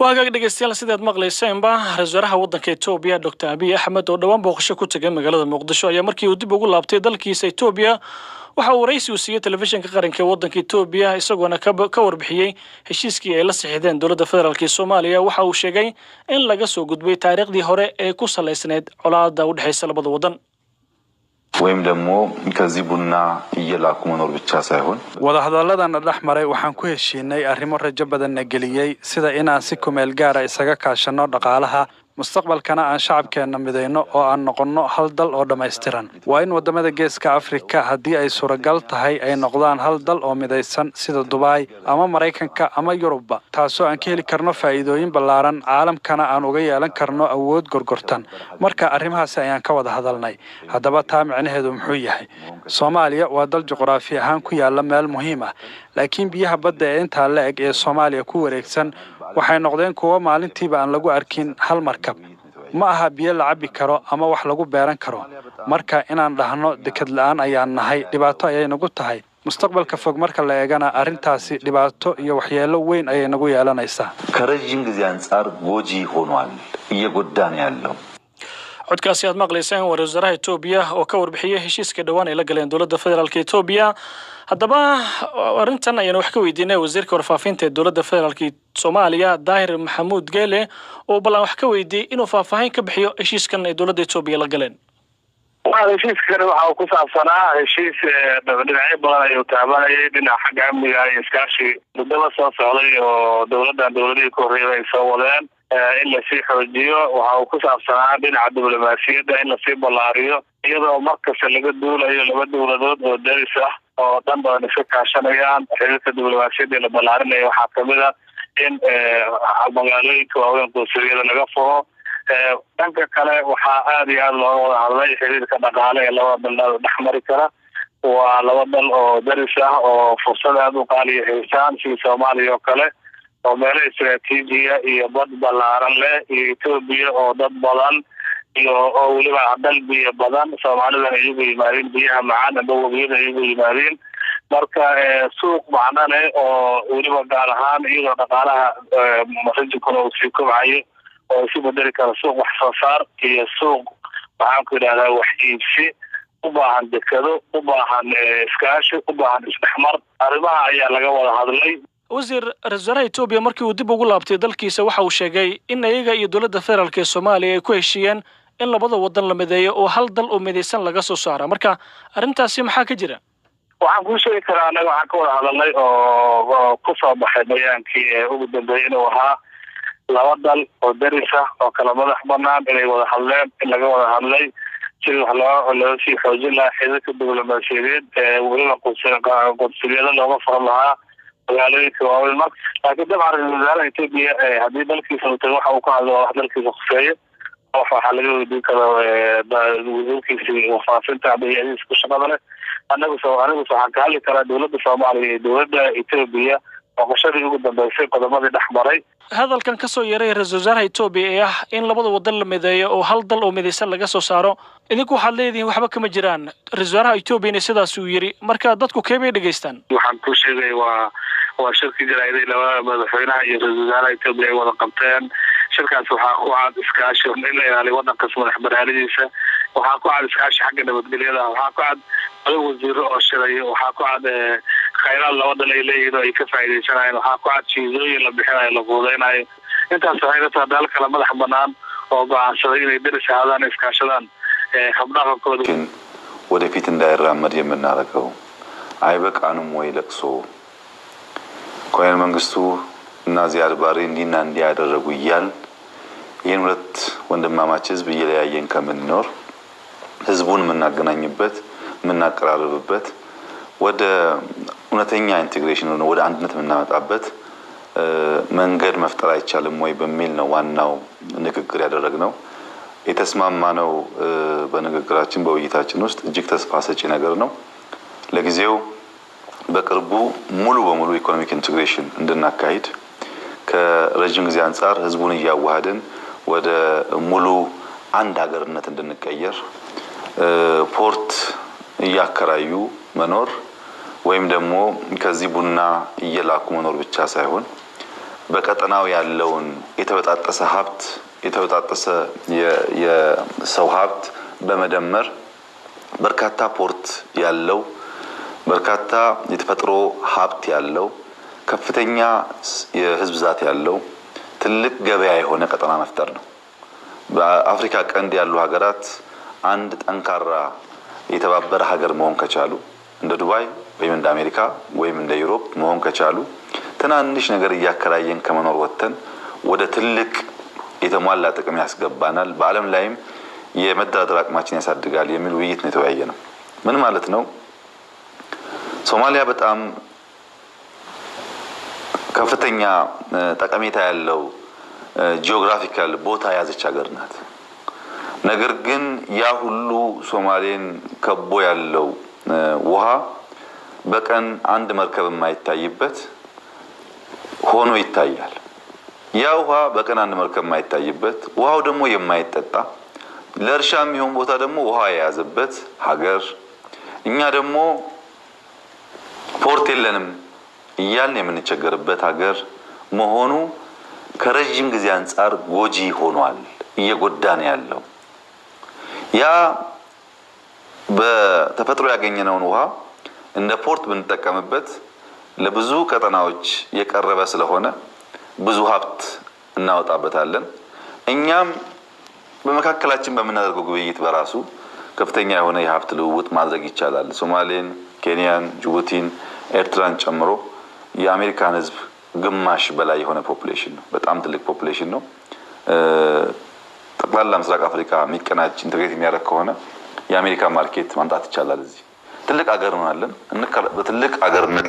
وهاجا dhageystayaal sidaad maqlayseen ba raysaraha wadanka Ethiopia Dr. Abiy Ahmed oo dhawaan booqasho ku tagay magaalada Muqdisho ayaa markii uu dib ugu laabtay dalkiisa Ethiopia waxa uu raysii u siiyay telefishinka qaranka wadanka Ethiopia isagoona ka warbixiyay heshiiskii ay la saxiixdeen dawladda federaalka Soomaaliya waxa uu sheegay in laga soo gudbay taariikhdii hore ee ku saleysneed colaadda u dhaxaysa labada wadan ወይም ደግሞ ከዚህ ቡና እየላኩ መኖር ብቻ ሳይሆን wada hadalladana dhaxmaray waxaan ku heshiinay arrimo rajo badan galiyay sida inaan si kumeel gaar ah isaga kaashano dhaqaalaha mustaqbalkana aan shacabkeena mideyno oo aan noqono hal dal oo dhameystiran waa in wadamada geeska Afrika hadii ay suuragal tahay ay noqdaan hal dal oo mideysan sida Dubai ama Mareykanka ama Yurubba taasoo aan ka heli karno faa'iidooyin ballaaran caalamkana aan uga yeelan karno awood gorgortan marka arrimahaas ayaan ka wada hadalnay hadaba taa macnaheedu muxuu yahay Soomaaliya waa dal juqraafi ahaan ku yaala meel muhiim ah laakiin biyaha badda ee inta la eg ee Soomaaliya ku wareegsan waxay noqdeen kuwa maalintiiba aan lagu arkin hal markab ma aha biyo la cabi karo ama wax lagu beeran karo marka inaan dhahno dekad la'aan ayaan nahay dhibaato ayay nagu tahay mustaqbalka fog marka la eegana arintaasi dhibaato iyo waxyeelo weyn ayay nagu yeelanaysaa ከረጅም ጊዜ አንፃር ጎጂ ሆኗል እየጎዳን ያለው codkaasi aad maqlayseen wasaaraha Ethiopia oo ka warbixiyay heshiiska dhawaan ay la galeen dawladda federaalka Ethiopia haddaba arintan ayaan wax ka weydiinay wasiirka warfaafinta ee dawladda federaalka Soomaaliya Daahir Maxamuud Geele oo balan wax ka weydiiyay inuu faahfaahin ka bixiyo heshiiskan ay dawladda Ethiopia la galeen heshiiskan waxa uu ku saabsanaa heshiis dhinacyo badan ayuu taabanayay dhinaca xagga amniga iyo iskaashi muddo soo socday oo dawladihii ku horeeyay ay soo wadeen in la sii xoojiyo waxa uu ku saabsanaa dhinaca diblomaasiyadda in la sii ballaariyo iyadoo markasta laga duulayo laba dawladood oo daris ah oo dhan badan iska kaashanayaan xiriirka diblomaasiyadda la ballaarinayo waxaa kamid ah in magaalooyinka waaweyn qowmiyada laga furo dhanka kale waxaa aad iyo aad looga wada hadlay xiriirka dhaqaale ee labada dal dhexmari kara waa laba dal oo daris ah oo fursad aad u qaali haystaan sida Soomaaliya oo kale oo meel istiraatiijiya iyo bad ballaaran leh iyo Ethiopia oo dad badan iyo oo waliba dal biyo badan Soomaalida ay ugu yimaadeen biyaha macaan ama wabiyada ay ugu yimaadeen marka suuq macaan leh oo waliba gaar ahaan iyo dhaqaalaha masjidka oo si kobcayo oo si bedeli kara suuq wax soo saar iyo suuq waxaan ku yiraahdaa wax iibsi u baahan dekado u baahan iskaashi u baahan isdhexmar arrimaha ayaa laga wada hadlay wasiir raysaraha Ethiopia markii uu dib ugu laabtay dalkiisa waxa uu sheegay in ayaga iyo dawladda federaalka Soomaaliya ay ku heshiiyeen in labada wadan la mideeyo oo hal dal oo mideysan laga soo saaro marka arintaasi maxaa ka jira waxaan ku sheegi karaa anaga waxaan ka wada hadalnay oo ku soo baxay bayaankii ugu dambeeyay inuu ahaa laba dal oo daris ah oo kala madax banaan inay wada hadleen in laga wada hadlay sidii wax loo sii xoojin lahaa xiriirka diblomaasiyadeed waliba qowmiyada looga furan lahaa magaalooyinka waaweyn laakiin dabcan wasaaraha Ethiopia haddii dalkiisa uu tago waxa uu ka hadlo wax dalkiisa khuseeyo waxa laga weydiin karaa wasiirkiisa warfaafinta adeegyadiisa ku shaqada leh anagu waxaan ka hadli karaa dawladda Soomaaliya iyo dawladda Ethiopia وقشري ugu dambeysay qodobadii dhaxmaray hadalkan ka soo yeeray ra'iisul wasaaraha Ethiopia ee ah in labada wadan la mideeyo oo hal dal oo mideysan laga soo saaro idinku waxaad leedihiin waxba kama jiraan ra'iisul wasaaraha Ethiopia sidaas uu yiri marka dadku keebay dhageystaan waxaan ku sheegay waa shirkii jaraa'idey labada madaxweynaha iyo ra'iisul wasaaraha Ethiopia ay wada qabteen shirkaas waxa uu cad iskaashi in la ilaaliyo wadanka madax banaanidiisa waxa ku cad iskaashi xagga nabadgelyada waxa ku cad wasiiro oo shiray waxa ku cad khayraad labada leeyahay ay ka faa'iideysanayaan waxa ku cad shiidooyin la bixinayo la fuudeynayo intaas waxay la tahay dal kala madax banaan oo go'aansaday inay daris ahaadaan iskaashadaan habdhaqankooda ወደፊት እንዳይራመድ የምናደርገው አይበቃንም ወይ ለቅሶ ኮሎኔል መንግስቱ እና ዚያድ ባሬ እንዲና እንዲያደርጉ ይያል ይሄን ሁለት ወንድማማች ህዝብ እየለያየን ከምንኖር ህዝቡን የምናገናኝበት የምናቀራርብበት ወደ እውነተኛ ኢንቴግሬሽን ነው ወደ አንድነት የምናመጣበት መንገድ መፍጠር አይቻልም ወይ በሚል ነው ዋናው ንግግር ያደረግነው የተስማማነው በንግግራችን በውይይታችን ውስጥ እጅግ ተስፋ ሰጪ ነገር ነው ለጊዜው በቅርቡ ሙሉ በሙሉ ኢኮኖሚክ ኢንቴግሬሽን እንድናካሂድ ከረጅም ጊዜ አንፃር ህዝቡን ያዋሃደን ወደ ሙሉ አንድ ሀገርነት እንድንቀየር ፖርት ያከራዩ መኖር ወይም ደግሞ ከዚህ ቡና እየላኩ መኖር ብቻ ሳይሆን በቀጠናው ያለውን የተበጣጠሰ ሀብት የተበጣጠሰ የሰው ሀብት በመደመር በርካታ ፖርት ያለው በርካታ የተፈጥሮ ሀብት ያለው ከፍተኛ የህዝብ ብዛት ያለው ትልቅ ገበያ የሆነ ቀጠና መፍጠር ነው። በአፍሪካ ቀንድ ያሉ ሀገራት አንድ ጠንካራ የተባበረ ሀገር መሆን ከቻሉ እንደ ዱባይ ወይም እንደ አሜሪካ ወይም እንደ ዩሮፕ መሆን ከቻሉ ትናንሽ ነገር እያከራየን ከመኖር ወጥተን ወደ ትልቅ የተሟላ ጥቅም ያስገባናል፣ በአለም ላይም የመደራደር አቅማችን ያሳድጋል የሚል ውይይት ነው የተወያየነው። ምን ማለት ነው? ሶማሊያ በጣም ከፍተኛ ጠቀሜታ ያለው ጂኦግራፊካል ቦታ ያዘች ሀገር ናት። ነገር ግን ያ ሁሉ ሶማሌን ከቦ ያለው ውሃ በቀን አንድ መርከብ የማይታይበት ሆኖ ይታያል። ያ ውሃ በቀን አንድ መርከብ የማይታይበት ውሃው ደግሞ የማይጠጣ ለእርሻ የሚሆን ቦታ ደግሞ ውሃ የያዘበት ሀገር፣ እኛ ደግሞ ፖርት የለንም እያልን የምንቸገርበት ሀገር መሆኑ ከረጅም ጊዜ አንፃር ጎጂ ሆኗል፣ እየጎዳን ያለው። ያ በተፈጥሮ ያገኘነውን ውሃ እንደ ፖርት ብንጠቀምበት ለብዙ ቀጠናዎች የቀረበ ስለሆነ ብዙ ሀብት እናወጣበታለን። እኛም በመካከላችን በመናደርገው ግብይት በራሱ ከፍተኛ የሆነ የሀብት ልውውጥ ማድረግ ይቻላል። ሶማሌን፣ ኬንያን፣ ጅቡቲን፣ ኤርትራን ጨምሮ የአሜሪካን ህዝብ ግማሽ በላይ የሆነ ፖፑሌሽን ነው። በጣም ትልቅ ፖፑሌሽን ነው። ጠቅላላ ምስራቅ አፍሪካ የሚቀናጅ ኢንተግሬት የሚያደርግ ከሆነ የአሜሪካ ማርኬት ማምጣት ይቻላል። እዚህ ትልቅ ሀገር ነው አለን። በትልቅ ሀገርነት